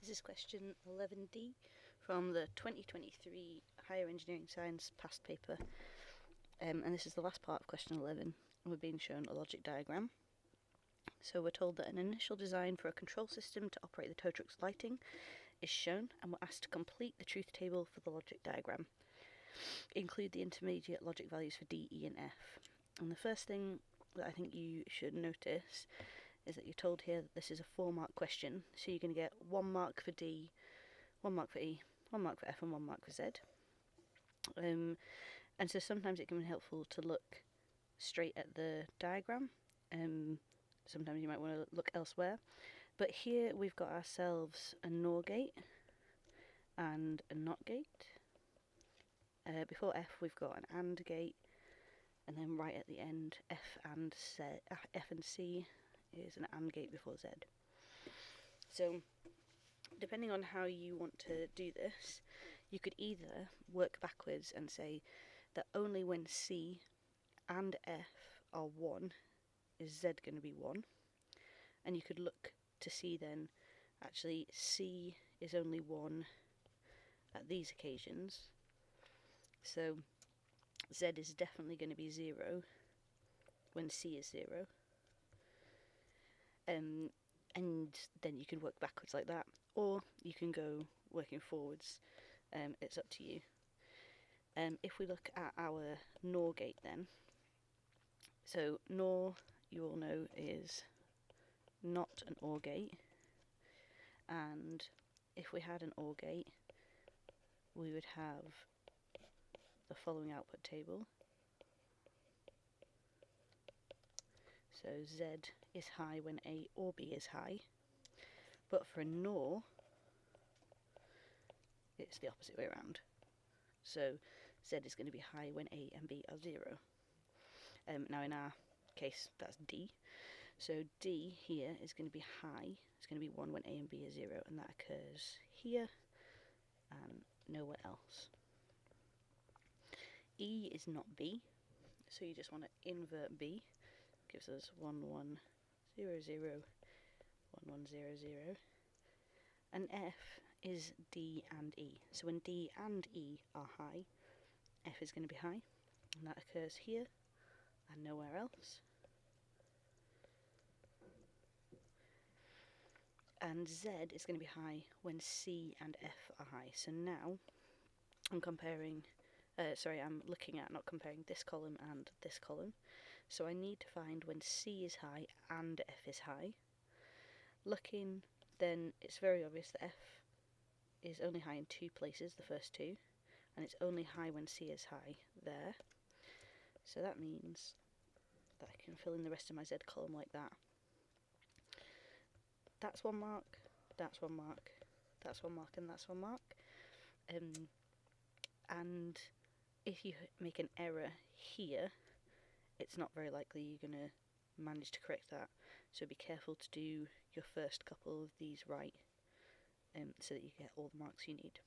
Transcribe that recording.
This is question 11d from the 2023 Higher Engineering Science past paper, and this is the last part of question 11. We're being shown a logic diagram. So we're told that an initial design for a control system to operate the tow truck's lighting is shown, and we're asked to complete the truth table for the logic diagram. Include the intermediate logic values for D, E and F. And the first thing that I think you should notice is that you're told here that this is a 4-mark question, so you're going to get 1 mark for D, 1 mark for E, 1 mark for F and 1 mark for Z. And so sometimes it can be helpful to look straight at the diagram. Sometimes you might want to look elsewhere. But here we've got ourselves a NOR gate and a NOT gate. Before F we've got an AND gate, and then right at the end F and C is an AND gate before Z. So depending on how you want to do this, you could either work backwards and say that only when C and F are 1 is Z going to be 1, and you could look to see then actually C is only 1 at these occasions, so Z is definitely going to be 0 when C is 0. And then you can work backwards like that, or you can go working forwards. It's up to you. If we look at our NOR gate then, so NOR, you all know, is not an OR gate, and if we had an OR gate we would have the following output table. So Z is high when A or B is high, but for a NOR it's the opposite way around. So Z is going to be high when A and B are 0. Now in our case that's D, so D here is going to be high, it's going to be 1 when A and B are 0, and that occurs here and nowhere else. E is not B, so you just want to invert B. Gives us 1 1 0 0 1 1 0 0, and F is D and E. So when D and E are high, F is going to be high, and that occurs here and nowhere else. And Z is going to be high when C and F are high. So now I'm comparing, I'm looking at, not comparing, this column and this column. So I need to find when C is high and F is high. Looking, then it's very obvious that F is only high in 2 places, the first 2, and it's only high when C is high there. So that means that I can fill in the rest of my Z column like that. That's 1 mark, that's 1 mark, that's 1 mark, and that's 1 mark. And if you make an error here, it's not very likely you're going to manage to correct that, so be careful to do your first couple of these right, so that you get all the marks you need.